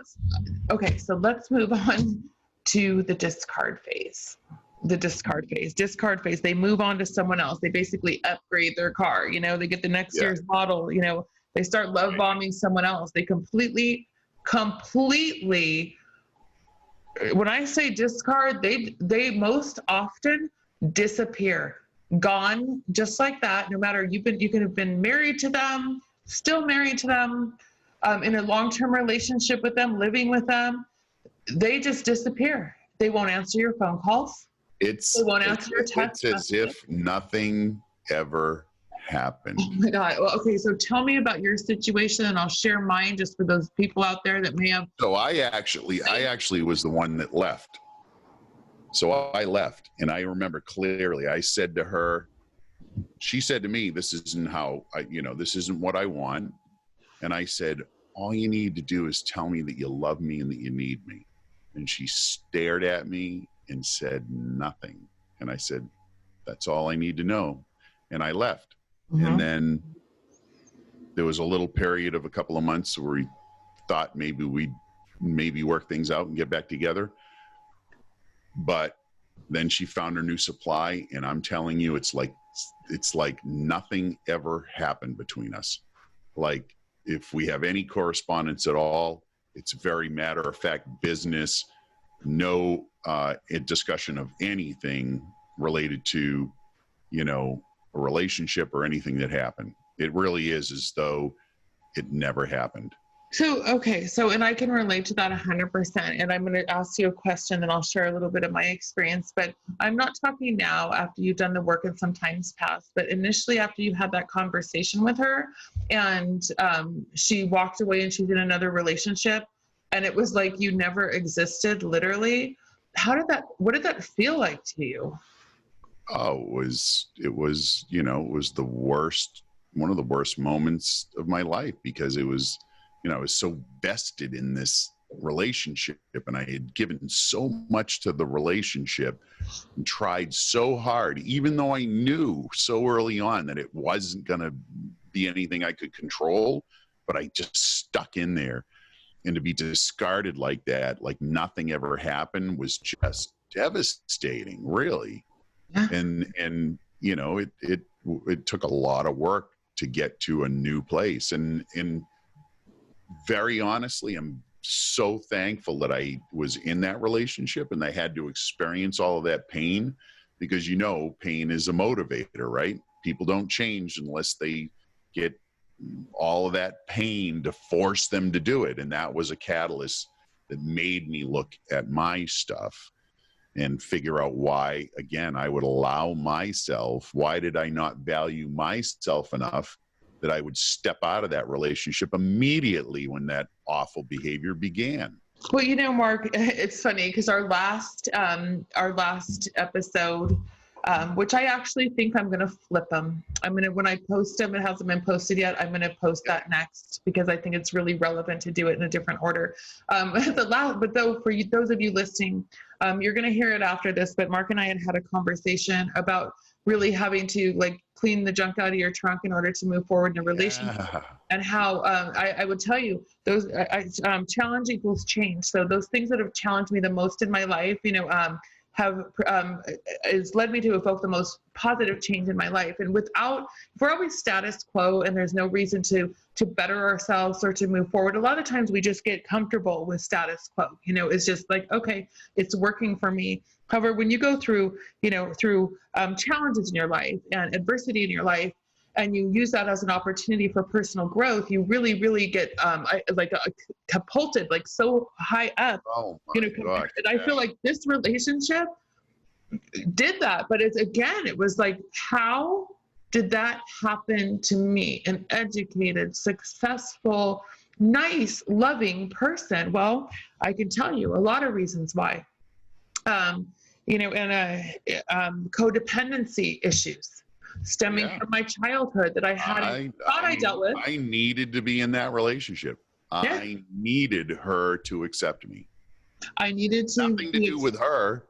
let's move on to the discard phase. Discard phase. They move on to someone else. They basically upgrade their car. They get the next year's model. They start love bombing someone else. They completely. When I say discard, they most often disappear, gone, just like that. No matter you can have been married to them, still married to them, in a long-term relationship with them, living with them, they just disappear. They won't answer your phone calls. They won't answer your text It's as if nothing ever happened. Oh my God. Well, okay. So tell me about your situation, and I'll share mine just for those people out there that may have. So I actually was the one that left. So I left, and I remember clearly, I said to her, she said to me, this isn't what I want. And I said, all you need to do is tell me that you love me and that you need me. And she stared at me and said nothing. And I said, that's all I need to know. And I left. Mm-hmm. And then there was a little period of a couple of months where we thought maybe we'd work things out and get back together. But then she found her new supply, and I'm telling you, it's like nothing ever happened between us. Like, if we have any correspondence at all, it's very matter-of-fact business, no discussion of anything related to, a relationship or anything that happened. It really is as though it never happened. So, okay. So, and I can relate to that 100%. And I'm going to ask you a question, then I'll share a little bit of my experience. But I'm not talking now after you've done the work and some times past, but initially after you had that conversation with her and she walked away and she's in another relationship and it was like you never existed, literally. What did that feel like to you? Oh, it was the worst, one of the worst moments of my life because it was, I was so vested in this relationship and I had given so much to the relationship and tried so hard, even though I knew so early on that it wasn't going to be anything I could control, but I just stuck in there. And to be discarded like that, like nothing ever happened, was just devastating, really. Yeah. And it took a lot of work to get to a new place. And very honestly, I'm so thankful that I was in that relationship and I had to experience all of that pain because, pain is a motivator, right? People don't change unless they get all of that pain to force them to do it. And that was a catalyst that made me look at my stuff and figure out why, again, I would allow myself, why did I not value myself enough that I would step out of that relationship immediately when that awful behavior began? Well, Mark, it's funny because our last episode, which I actually think I'm going to flip them. When I post them, it hasn't been posted yet. I'm going to post that next because I think it's really relevant to do it in a different order. But though for you, those of you listening, you're going to hear it after this, but Mark and I had a conversation about really having to clean the junk out of your trunk in order to move forward in a relationship. Yeah. And how I would tell you those challenge equals change. So those things that have challenged me the most in my life, has led me to evoke the most positive change in my life. And if we're always status quo and there's no reason to better ourselves or to move forward, a lot of times we just get comfortable with status quo. It's just like, okay, it's working for me. However, when you go through challenges in your life and adversity in your life, and you use that as an opportunity for personal growth, you really, really get catapulted so high up. Oh my gosh, and I feel like this relationship did that, but it was like, how did that happen to me? An educated, successful, nice, loving person. Well, I can tell you a lot of reasons why. Codependency issues stemming from my childhood that I I dealt with. I needed to be in that relationship. Yeah. I needed her to accept me. I needed to. Nothing to do with her.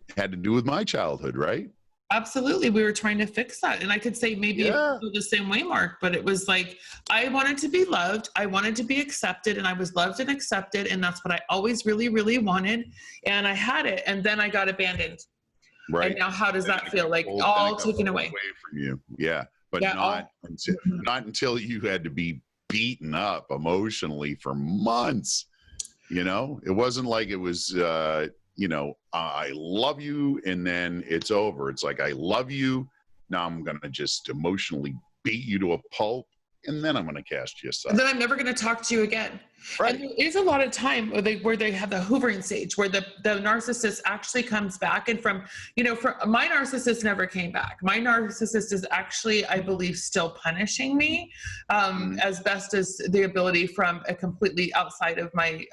It had to do with my childhood, right? Absolutely. We were trying to fix that. And I could say maybe the same way, Mark, but it was like, I wanted to be loved. I wanted to be accepted, and I was loved and accepted. And that's what I always really, really wanted. And I had it. And then I got abandoned. Right. And now how does that feel? Like all taken away from you. Yeah. But not until you had to be beaten up emotionally for months. It wasn't like it was, I love you and then it's over. It's like, I love you. Now I'm going to just emotionally beat you to a pulp and then I'm going to cast you aside. And then I'm never going to talk to you again. Right. And there is a lot of time where they have the hoovering stage where the narcissist actually comes back. And from my narcissist never came back. My narcissist is actually, I believe, still punishing me as best as the ability from a completely outside of my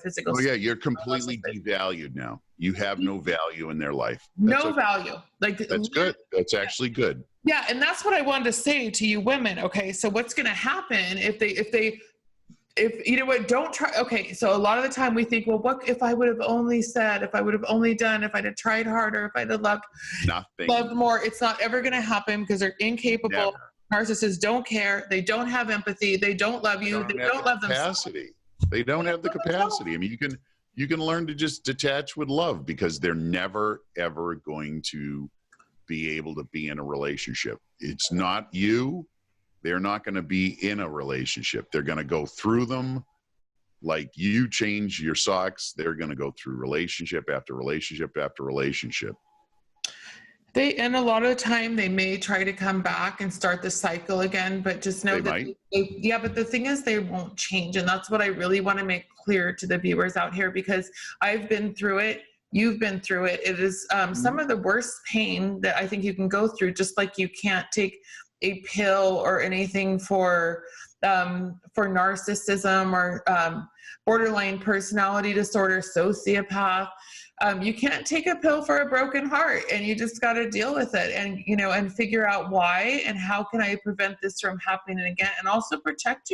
physical. Oh yeah, you're completely devalued now. You have no value in their life. That's value. That's good. That's actually good. Yeah, and that's what I wanted to say to you women. Okay, so what's going to happen if you know what, don't try. Okay, so a lot of the time we think, well, what if I would have only said, if I would have only done, if I'd have tried harder, if I'd have loved more. It's not ever going to happen because they're incapable. Never. Narcissists don't care. They don't have empathy. They don't love you. They don't love themselves. They don't have the capacity. I mean, you can learn to just detach with love because they're never, ever going to be able to be in a relationship. It's not you. They're not going to be in a relationship. They're going to go through them like you change your socks. They're going to go through relationship after relationship after relationship. And a lot of the time they may try to come back and start the cycle again, but just know They that, might. yeah, but the thing is they won't change. And that's what I really want to make clear to the viewers out here, because I've been through it. You've been through it. It is some Mhm. of the worst pain that I think you can go through, just like you can't take a pill or anything for narcissism or borderline personality disorder, sociopath. You can't take a pill for a broken heart, and you just got to deal with it, and and figure out why and how can I prevent this from happening again, and also protect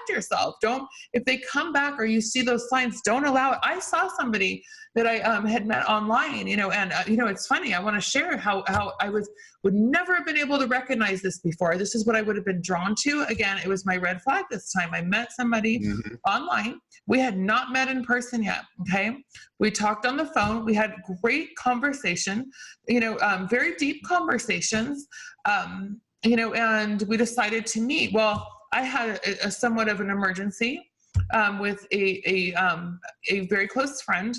yourself. Don't, if they come back or you see those signs, don't allow it. I saw somebody that I had met online, and it's funny. I want to share how I would never have been able to recognize this before. This is what I would have been drawn to. Again, it was my red flag this time. I met somebody Mhm. online. We had not met in person yet. Okay. We talked on the phone. We had great conversation, very deep conversations, and we decided to meet. Well, I had a somewhat of an emergency with a very close friend.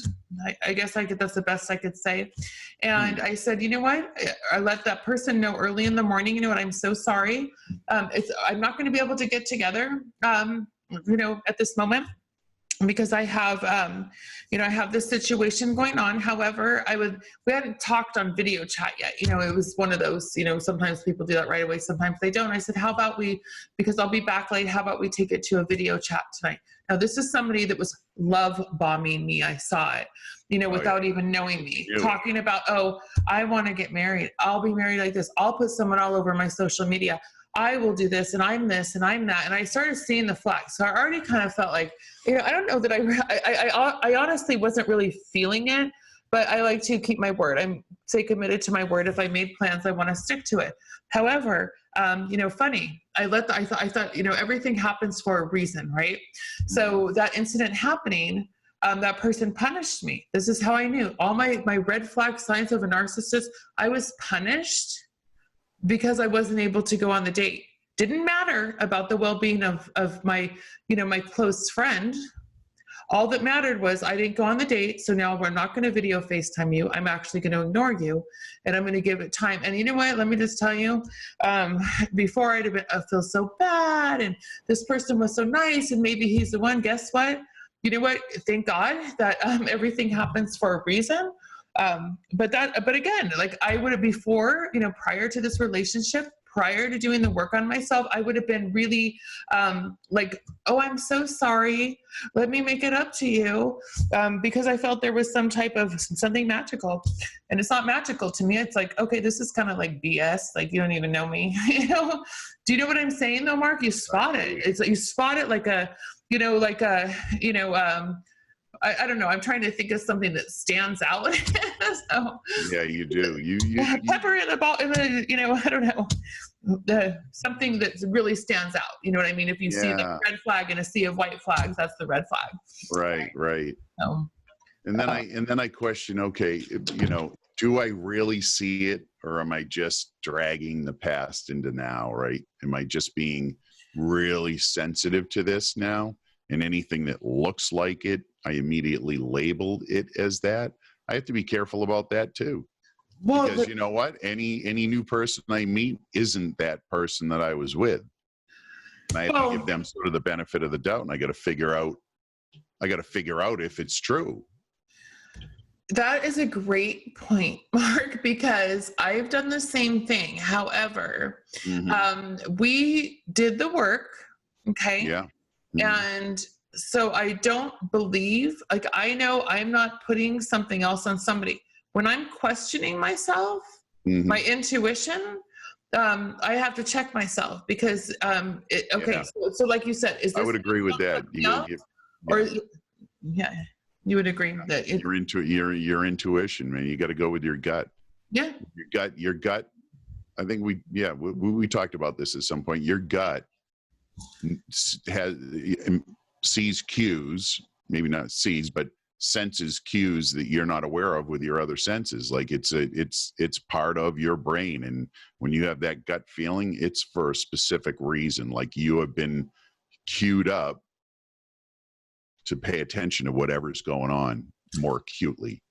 I guess that's the best I could say. And I said, you know what? I let that person know early in the morning, I'm so sorry. I'm not going to be able to get together, at this moment, because I have, I have this situation going on. However, we hadn't talked on video chat yet. It was one of those, sometimes people do that right away. Sometimes they don't. I said, how about because I'll be back late, how about we take it to a video chat tonight? Now, this is somebody that was love bombing me. I saw it, without even knowing me, talking about, oh, I want to get married. I'll be married like this. I'll put someone all over my social media. I will do this and I'm this and I'm that. And I started seeing the flags. So I already kind of felt like, I don't know that I honestly wasn't really feeling it, but I like to keep my word. I'm committed to my word. If I made plans, I want to stick to it. However, funny, I thought, everything happens for a reason, right? So that incident happening, that person punished me. This is how I knew all my red flag signs of a narcissist. I was punished because I wasn't able to go on the date. Didn't matter about the well-being of my, my close friend. All that mattered was I didn't go on the date. So now we're not going to video FaceTime you. I'm actually going to ignore you, and I'm going to give it time. And you know what? Let me just tell you, before I feel so bad, and this person was so nice, and maybe he's the one. Guess what? You know what? Thank God that everything happens for a reason. But again, like I would have before, prior to this relationship, prior to doing the work on myself, I would have been really like, oh, I'm so sorry. Let me make it up to you, because I felt there was some type of something magical, and it's not magical to me. It's like, okay, this is kind of like BS. Like you don't even know me. Do you know what I'm saying though, Mark? You spot it. It's like you spot it like a, I don't know. I'm trying to think of something that stands out. So, Yeah, you do. You pepper in the ball, I don't know. Something that really stands out. You know what I mean? If you see the red flag in a sea of white flags, that's the red flag. right. So, And then I question, okay, do I really see it, or am I just dragging the past into now, right? Am I just being really sensitive to this now? And anything that looks like it, I immediately labeled it as that. I have to be careful about that too. well, Because you know what? Any new person I meet isn't that person that I was with. And I have to give them sort of the benefit of the doubt, and I got to figure out if it's true. that is a great point, Mark, because I've done the same thing. However, we did the work. Okay. Yeah. And so I don't believe, like, I know I'm not putting something else on somebody. When I'm questioning myself, my intuition, I have to check myself because, so like you said, is this I would agree with that. You would agree that your intuition, man. You got to go with your gut. Yeah. Your gut. I think we talked about this at some point. Your gut sees cues, maybe not sees, but senses cues that you're not aware of with your other senses. Like it's part of your brain, and when you have that gut feeling, it's for a specific reason. Like you have been cued up to pay attention to whatever's going on more acutely.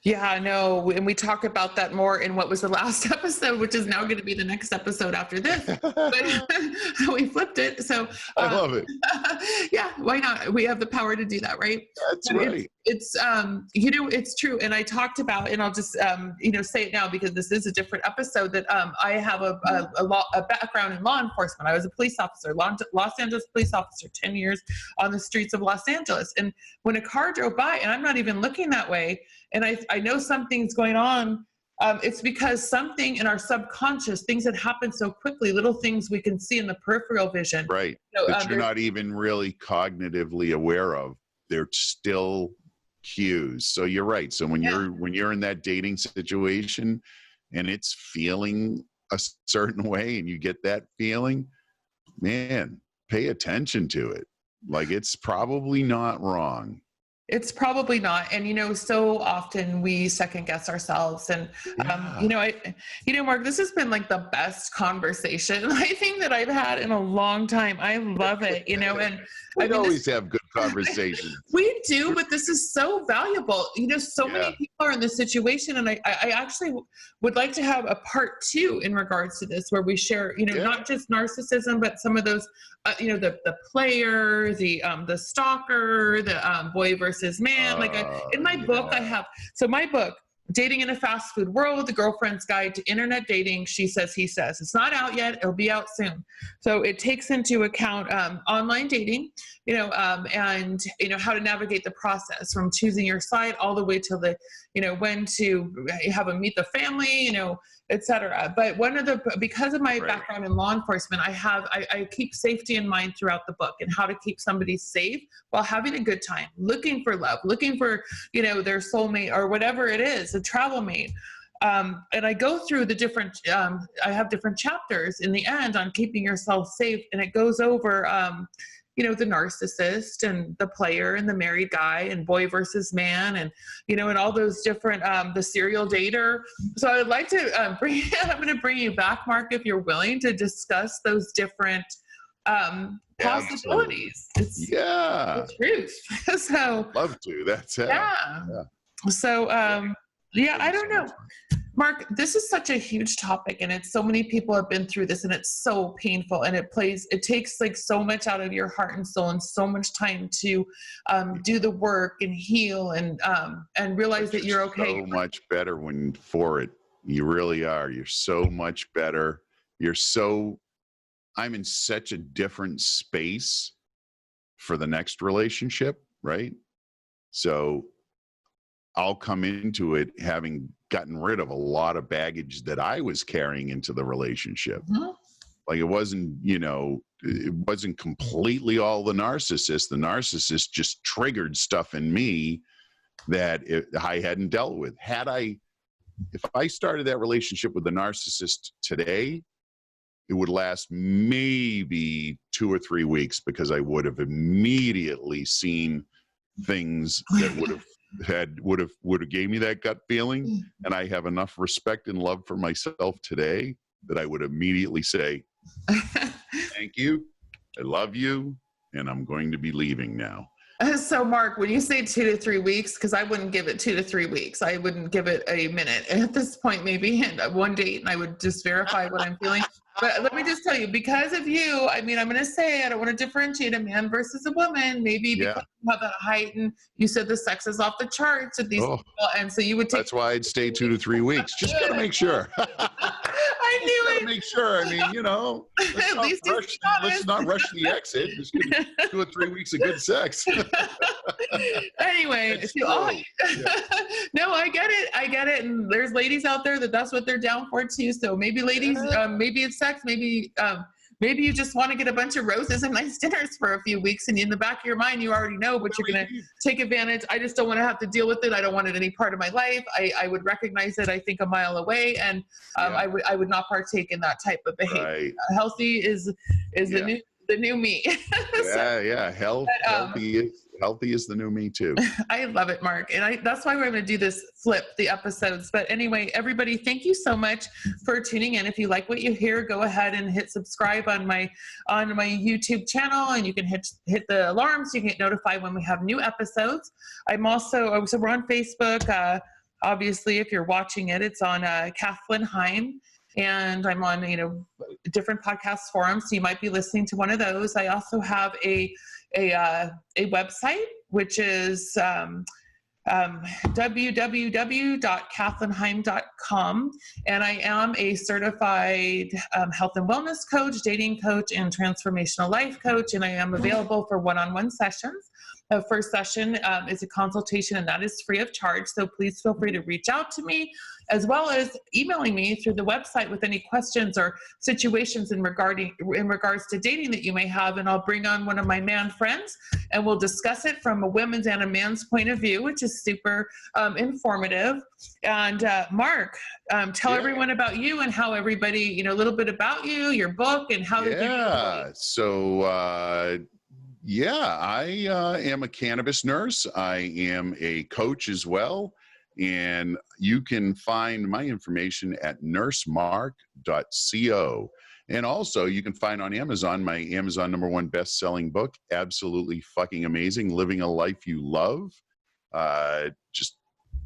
Yeah, no, and we talk about that more in what was the last episode, which is now going to be the next episode after this. But we flipped it. So, I love it. yeah, why not? We have the power to do that, right? That's But right. it's it's true. And I talked about, and I'll just say it now because this is a different episode, that I have a background in law enforcement. I was a police officer, Los Angeles police officer, 10 years on the streets of Los Angeles. And when a car drove by, and I'm not even looking that way, and I know something's going on, it's because something in our subconscious, things that happen so quickly, little things we can see in the peripheral vision. Right. That you're not even really cognitively aware of. They're still cues. So you're right. So when you're in that dating situation and it's feeling a certain way and you get that feeling, man, pay attention to it. Like, it's probably not wrong. It's probably not. And, so often we second guess ourselves. And, Mark, this has been like the best conversation I think that I've had in a long time. I love it, and we always have good conversations. We do, but this is so valuable. So many people are in this situation. And I actually would like to have a part 2 in regards to this, where we share, not just narcissism, but some of those, the player, the stalker, the boy versus man. In my book, I have, my book, Dating in a Fast Food World, The Girlfriend's Guide to Internet Dating, She Says, He Says. It's not out yet. It'll be out soon. So it takes into account online dating, and, how to navigate the process from choosing your side all the way till when to have a meet the family, et cetera. But because of my background in law enforcement, I keep safety in mind throughout the book, and how to keep somebody safe while having a good time, looking for love, looking for, their soulmate or whatever it is, a travel mate. And I go through the different, I have different chapters in the end on keeping yourself safe. And it goes over, the narcissist and the player and the married guy and boy versus man, and, and all those different, the serial dater. So I would like to I'm going to bring you back, Mark, if you're willing to discuss those different possibilities. It's the truth. So love to. That's it. Yeah. So, I don't know. Mark, this is such a huge topic, and it's so many people have been through this, and it's so painful, and it takes like so much out of your heart and soul, and so much time to do the work and heal and realize that you're okay. So much better for it. You really are. You're so much better. I'm in such a different space for the next relationship, right? So I'll come into it having gotten rid of a lot of baggage that I was carrying into the relationship. Mm-hmm. Like, it wasn't, it wasn't completely all the narcissist. The narcissist just triggered stuff in me that I hadn't dealt with. If I started that relationship with the narcissist today, it would last maybe 2 or 3 weeks, because I would have immediately seen things that would have gave me that gut feeling. And I have enough respect and love for myself today that I would immediately say, thank you, I love you, and I'm going to be leaving now. So Mark, when you say 2 to 3 weeks, because I wouldn't give it 2 to 3 weeks, I wouldn't give it a minute at this point, maybe one date, and I would just verify what I'm feeling. But let me just tell you, because of you, I'm going to say, I don't want to differentiate a man versus a woman, maybe because you have that height, and you said the sex is off the charts with these people, and so you would take. That's why I'd stay 2 to 3 weeks. Just got to make sure. I knew it. Make sure. I mean, let's not rush the exit. Just give 2 or 3 weeks of good sex. Anyway, no, I get it. And there's ladies out there that's what they're down for too. So maybe ladies, maybe it's sex, maybe you just want to get a bunch of roses and nice dinners for a few weeks, and in the back of your mind, you already know, but you're going to take advantage. I just don't want to have to deal with it. I don't want it any part of my life. I would recognize it, I think, a mile away, and I would not partake in that type of behavior. Right. Healthy is the new me. Healthy is the new me too. I love it, Mark. And that's why we're going to do this the episodes. But anyway, everybody, thank you so much for tuning in. If you like what you hear, go ahead and hit subscribe on my YouTube channel, and you can hit the alarm so you can get notified when we have new episodes. So we're on Facebook. Obviously, if you're watching it, it's on Kathlyn Heim, and I'm on, different podcast forums. So you might be listening to one of those. I also have a website, which is www.kathlynheim.com, and I am a certified health and wellness coach, dating coach, and transformational life coach, and I am available for one-on-one sessions. The first session is a consultation, and that is free of charge, so please feel free to reach out to me, as well as emailing me through the website with any questions or situations in regards to dating that you may have, and I'll bring on one of my man friends, and we'll discuss it from a women's and a man's point of view, which is super informative. And Mark, tell everyone about you and how everybody, a little bit about you, your book, and how they can. Yeah. So, I am a cannabis nurse. I am a coach as well. And you can find my information at nursemark.co. And also you can find on Amazon, my Amazon #1 best-selling book, absolutely fucking amazing, Living a Life You Love. Just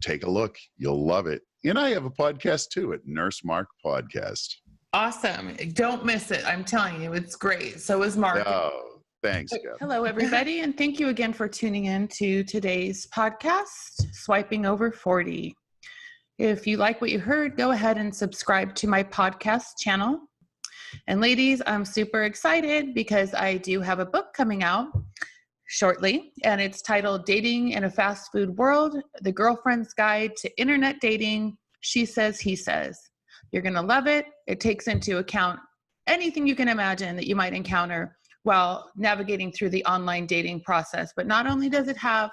take a look. You'll love it. And I have a podcast too at Nurse Mark Podcast. Awesome. Don't miss it. I'm telling you, it's great. So is Mark. Oh, thanks, Jeff. Hello, everybody, and thank you again for tuning in to today's podcast, Swiping Over 40. If you like what you heard, go ahead and subscribe to my podcast channel. And ladies, I'm super excited because I do have a book coming out shortly, and it's titled Dating in a Fast Food World, The Girlfriend's Guide to Internet Dating, She Says, He Says. You're going to love it. It takes into account anything you can imagine that you might encounter while navigating through the online dating process. But not only does it have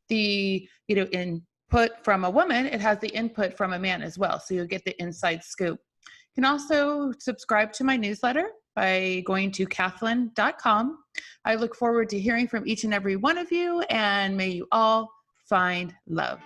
the input from a woman, it has the input from a man as well. So you'll get the inside scoop. You can also subscribe to my newsletter by going to kathlyn.com. I look forward to hearing from each and every one of you, and may you all find love.